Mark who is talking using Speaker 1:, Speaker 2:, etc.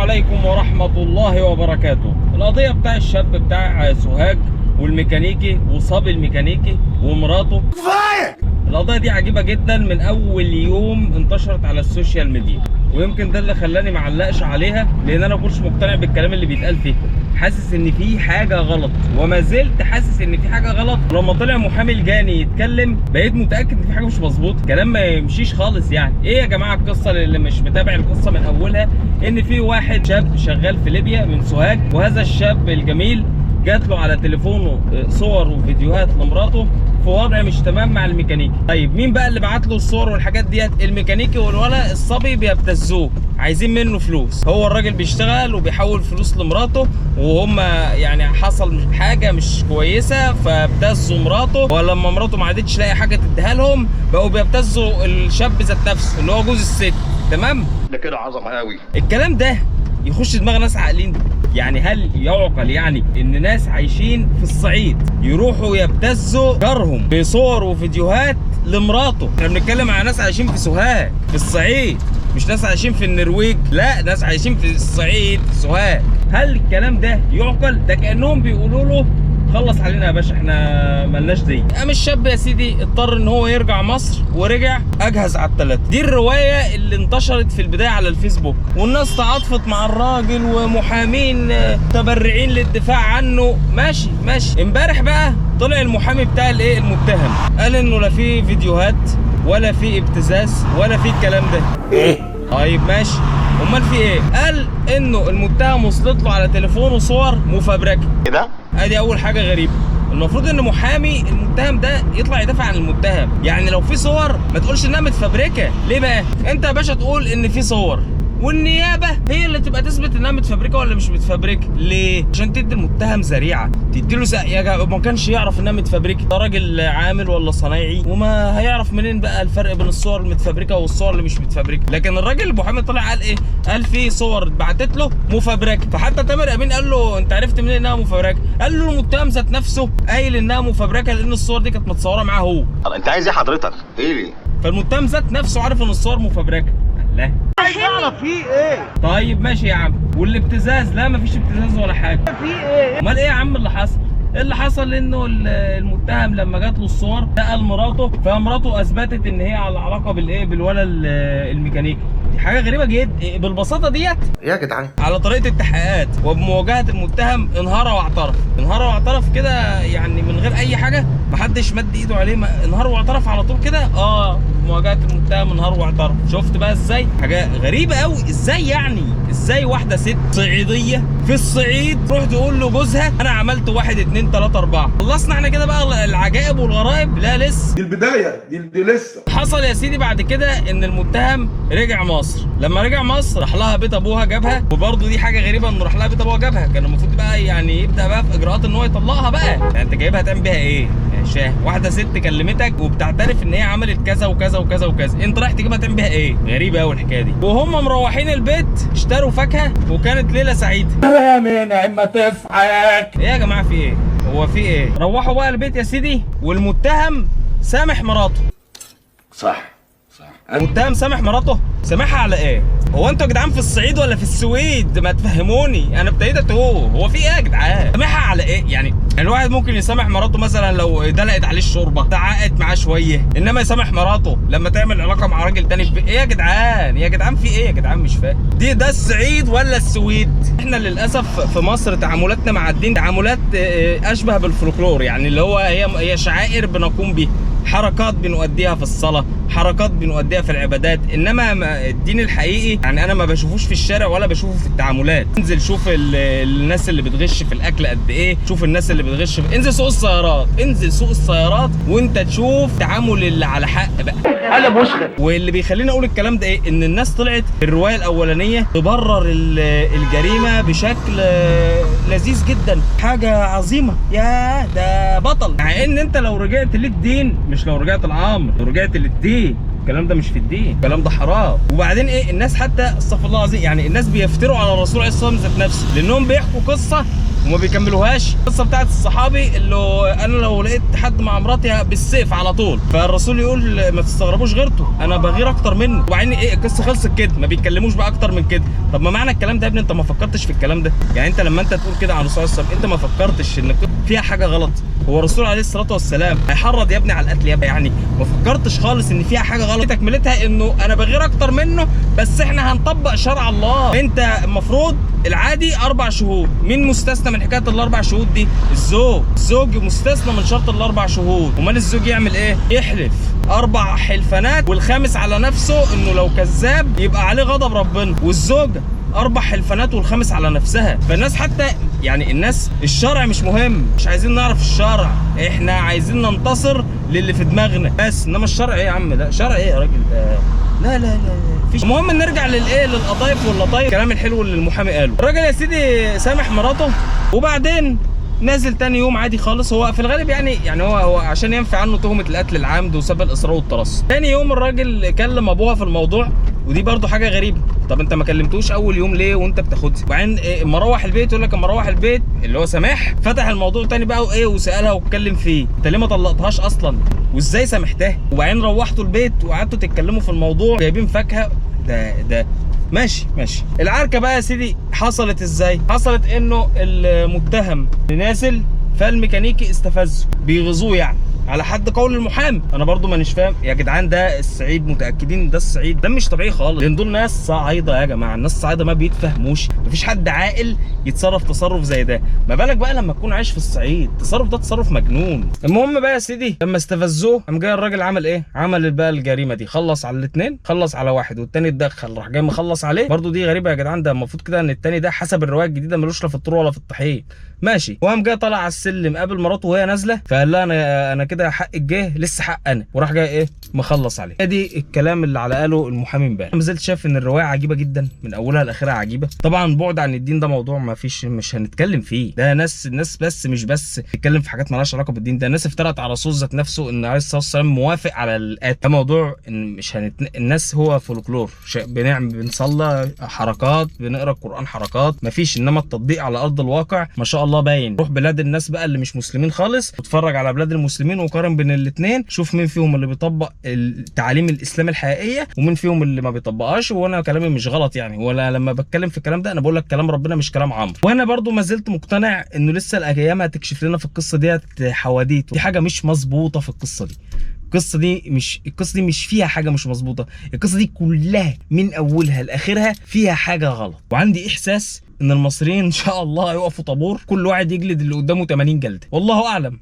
Speaker 1: عليكم ورحمة الله وبركاته. القضية بتاع الشاب بتاع سوهاج والميكانيكي وصبي الميكانيكي ومراته، القضية دي عجيبة جدا. من أول يوم انتشرت على السوشيال ميديا، ويمكن ده اللي خلاني معلقش عليها، لأن أنا مكنتش مقتنع بالكلام اللي بيتقال فيه. حاسس إن في حاجة غلط، وما زلت حاسس إن في حاجة غلط. ولما طلع محامي الجاني يتكلم بقيت متأكد إن في حاجة مش مظبوطة، كلام ما يمشيش خالص. يعني إيه يا جماعة القصة؟ اللي مش متابع القصة من أولها، إن في واحد شاب شغال في ليبيا من سوهاج، وهذا الشاب الجميل جات له على تليفونه صور وفيديوهات لمراته في وضع مش تمام مع الميكانيكي. طيب مين بقى اللي بعت له الصور والحاجات ديت؟ الميكانيكي والولا الصبي بيبتزوه، عايزين منه فلوس. هو الراجل بيشتغل وبيحول فلوس لمراته، وهم يعني حصل حاجه مش كويسه فابتزوا مراته، ولما مراته ما عادتش لاقي حاجه تديها لهم بقوا بيبتزوا الشاب ذات نفسه اللي هو جوز الست. تمام؟
Speaker 2: ده كده عظمه قوي.
Speaker 1: الكلام ده يخش دماغ ناس عاقلين؟ يعني هل يعقل يعني ان ناس عايشين في الصعيد يروحوا يبتزوا جارهم بصور وفيديوهات لمراته؟ احنا بنتكلم على ناس عايشين في سوهاج في الصعيد، مش ناس عايشين في النرويج، لا ناس عايشين في الصعيد في سوهاج. هل الكلام ده يعقل؟ ده كانهم بيقولوا له خلص علينا يا باشا، احنا ملناش دي. قام الشاب يا سيدي اضطر ان هو يرجع مصر، ورجع اجهز على الثلاثه. دي الروايه اللي انتشرت في البدايه على الفيسبوك، والناس تعاطفت مع الراجل، ومحامين متبرعين للدفاع عنه. ماشي ماشي. امبارح بقى طلع المحامي بتاع الايه المتهم، قال انه لا في فيديوهات ولا في ابتزاز ولا في الكلام ده. طيب ماشي، امال في ايه؟ قال انه المتهم وصلت له على تليفونه صور مفبركه.
Speaker 2: ايه ده؟
Speaker 1: ادي اول حاجه غريبه. المفروض ان محامي المتهم ده يطلع يدافع عن المتهم. يعني لو في صور ما تقولش انها متفبركه. ليه بقى؟ انت يا باشا تقول ان في صور، والنيابه هي اللي تبقى تثبت انها متفبركه ولا مش متفبركه. ليه؟ عشان تدي المتهم ذريعه، تديله ما كانش يعرف انها متفبركه. ده راجل عامل ولا صنايعي، وما هيعرف منين بقى الفرق بين الصور المتفبركه والصور اللي مش متفبركه. لكن الراجل المحامي طلع قال ايه؟ قال في صور اتبعتت له مفبركه. فحتى تامر امين قال له انت عرفت منين انها مفبركه؟ قال له المتهم ذات نفسه قايل انها مفبركه لان الصور دي كانت متصوره معاه هو.
Speaker 2: طب انت عايز ايه حضرتك؟ ايه؟
Speaker 1: فالمتهم ذات نفسه عارف ان الصور مفبركه. لا
Speaker 3: عايز اعرف في ايه؟
Speaker 1: طيب ماشي يا عم. والابتزاز؟ لا مفيش ابتزاز ولا حاجه.
Speaker 3: في ايه؟
Speaker 1: امال ايه يا عم اللي حصل؟ اللي حصل انه المتهم لما جات له الصور سال مراته، فمراته اثبتت ان هي على علاقه بالايه بالولا الميكانيكي. دي حاجه غريبه جدا. بالبساطه ديت
Speaker 2: يا جدعان
Speaker 1: على طريقه التحقيقات وبمواجهه المتهم انهار واعترف. انهار واعترف كده يعني من غير اي حاجه، محدش مد ايده عليه، انهار واعترف على طول كده. مواجهه المتهم انهار واعترف. شفت بقى ازاي؟ حاجه غريبه قوي. ازاي يعني؟ ازاي واحده ست صعيديه في الصعيد تروح تقول له جوزها انا عملت 1 2 3 4؟ خلصنا احنا كده بقى العجائب والغرائب؟ لا لسه،
Speaker 4: دي البدايه، دي لسه.
Speaker 1: حصل يا سيدي بعد كده ان المتهم رجع مصر. لما رجع مصر راح لها بيت ابوها جابها، وبرده دي حاجه غريبه انه راح لها بيت ابوها جابها. كان المفروض بقى يعني يبدا بقى في اجراءات ان هو يطلقها بقى. يعني انت جايبها تعمل بيها ايه يا شاه؟ واحده ست كلمتك وبتعترف ان هي عملت كذا وكذا وكذا وكذا، انت رايح تجيبها تعمل بيها ايه؟ غريبه قوي الحكايه دي. وهم مروحين البيت اشتروا فاكهه، وكانت ليله سعيده.
Speaker 3: من عم تضحك.
Speaker 1: ايه يا جماعه في ايه؟ هو في ايه؟ روحوا بقى البيت يا سيدي، والمتهم سامح مراته.
Speaker 4: صح.
Speaker 1: المتهم سامح مراته. سامحها على ايه؟ هو انتوا يا جدعان في الصعيد ولا في السويد؟ ما تفهموني، انا ابتديت اتوه. هو في ايه يا جدعان؟ سامحها على ايه؟ يعني الواحد ممكن يسامح مراته مثلا لو دلقت عليه الشوربه، تعقت معاه شويه، انما يسامح مراته لما تعمل علاقه مع راجل تاني ايه يا جدعان؟ يا جدعان في ايه يا جدعان؟ مش فاهم. ده الصعيد ولا السويد؟ احنا للاسف في مصر تعاملاتنا مع الدين تعاملات اشبه بالفولكلور، يعني اللي هو هي شعائر بنقوم بيها، حركات بنؤديها في الصلاه، حركات بنؤديها في العبادات، انما الدين الحقيقي يعني انا ما بشوفوش في الشارع ولا بشوفه في التعاملات. انزل شوف الناس اللي بتغش في الاكل قد ايه، شوف الناس اللي بتغش انزل سوق السيارات، انزل سوق السيارات وانت تشوف تعامل اللي على حق بقى.
Speaker 3: انا مسخر.
Speaker 1: واللي بيخليني اقول الكلام ده ايه؟ ان الناس طلعت في الروايه الاولانيه تبرر الجريمه بشكل لذيذ جدا، حاجه عظيمه. يا ده بطل. مع ان انت لو رجعت للدين، مش لو رجعت الامر، لو رجعت للدين الكلام ده مش في الدين، الكلام ده حرام. وبعدين ايه؟ الناس حتى استغفر الله العظيم، يعني الناس بيفتروا على الرسول عليه الصلاه والسلام ذات نفسه، لانهم بيحكوا قصه وما بيكملوهاش. القصه بتاعت الصحابي اللي انا لو لقيت حد مع مراتي بالسيف على طول، فالرسول يقول ما تستغربوش غيرته، انا بغير اكتر منه. وبعدين ايه القصه خلصت كده، ما بيتكلموش بقى اكتر من كده. طب ما معنى الكلام ده يا ابني انت ما فكرتش في الكلام ده؟ يعني انت لما انت تقول كده على الرسول صلى الله عليه وسلم انت ما فكرتش ان فيها حاجه غلط؟ هو الرسول عليه الصلاه والسلام هيحرض يا ابني على القتل يا ابني؟ يعني ما فكرتش خالص ان فيها حاجه غلط؟ تكملتها انه انا بغير اكتر منه بس احنا هنطبق شرع الله. انت المفروض العادي 4 شهود، مين مستثنى من حكايه ال4 شهود دي؟ الزوج مستثنى من شرط ال4 شهود. امال الزوج يعمل ايه؟ يحلف 4 حلفانات والخامس على نفسه انه لو كذاب يبقى عليه غضب ربنا، والزوجه 4 حلفانات والخامس على نفسها. فالناس حتى يعني الناس الشرع مش مهم، مش عايزين نعرف الشرع، احنا عايزين ننتصر للي في دماغنا بس. انما الشرع ايه يا عم؟ لا شرع ايه يا راجل؟ لا لا لا فيش. المهم نرجع للايه، للقضايف واللطايف، الكلام الحلو اللي المحامي قاله. الراجل يا سيدي سامح مراته وبعدين نازل تاني يوم عادي خالص. هو في الغالب يعني هو عشان ينفي عنه تهمه القتل العمد وسبب الاصرار والترصد. تاني يوم الراجل كلم ابوها في الموضوع، ودي برضو حاجه غريبه. طب انت ما كلمتوش اول يوم ليه وانت بتاخدها؟ وبعدين اما روح البيت يقول لك اما روح البيت اللي هو سامح فتح الموضوع تاني بقى وايه وسالها واتكلم فيه، انت ليه ما طلقتهاش اصلا؟ وازاي سامحتها؟ وبعدين روحتوا البيت وقعدتوا تتكلموا في الموضوع جايبين فاكهه. ده ماشي. العركه بقى يا سيدي حصلت ازاي؟ حصلت انه المتهم نازل فالميكانيكي استفزه بيغزوه، يعني على حد قول المحامي. انا برضو مانيش فاهم يا جدعان، ده الصعيد متاكدين ده الصعيد؟ ده مش طبيعي خالص، لان دول ناس صعايده يا جماعه. الناس الصعايده ما بيتفهموش، مفيش حد عاقل يتصرف تصرف زي ده، ما بالك بقى لما تكون عايش في الصعيد؟ التصرف ده تصرف مجنون. المهم بقى يا سيدي لما استفزوه قام جاي الراجل عمل ايه؟ عمل بقى الجريمه دي، خلص على الاثنين، خلص على واحد والتاني اتدخل راح جاي مخلص عليه. برضو دي غريبه يا جدعان، ده المفروض كده ان التاني ده حسب الروايه الجديده ملوش لا في الطرق ولا في الطحين. ماشي. وقام جاي طالع على السلم قابل مراته وهي نازله، فقال لها انا كده حق الجه لسه حق انا، وراح جاي ايه مخلص عليه. ادي الكلام اللي على قاله المحامي امبارح. ما زلت شايف ان الروايه عجيبه جدا من اولها لاخرها عجيبه. طبعا بعد عن الدين ده موضوع ما فيش مش هنتكلم فيه، ده الناس بس مش بس تتكلم في حاجات مالهاش علاقه بالدين، ده الناس افترت على الرسول ذات نفسه ان عليه الصلاه والسلام موافق على القتل. ده موضوع ان مش الناس هو فولكلور، بنصلي حركات، بنقرا القران حركات، ما فيش. انما التطبيق على ارض الواقع ما شاء الله باين. روح بلاد الناس بقى اللي مش مسلمين خالص واتفرج على بلاد المسلمين وقارن بين الاثنين، شوف مين فيهم اللي بيطبق تعاليم الاسلام الحقيقيه ومين فيهم اللي ما بيطبقهاش. وانا كلامي مش غلط يعني، ولا لما بتكلم في الكلام ده انا بقول لك كلام ربنا مش كلام عمرو. وانا برضو ما زلت مقتنع انه لسه الايام هتكشف لنا في القصه ديت حواديت، دي حاجه مش مظبوطه في القصه دي. القصه دي مش فيها حاجه مش مظبوطه، القصه دي كلها من اولها لاخرها فيها حاجه غلط. وعندي احساس ان المصريين ان شاء الله هيقفوا طابور كل واحد يجلد اللي قدامه 80 جلده. والله اعلم.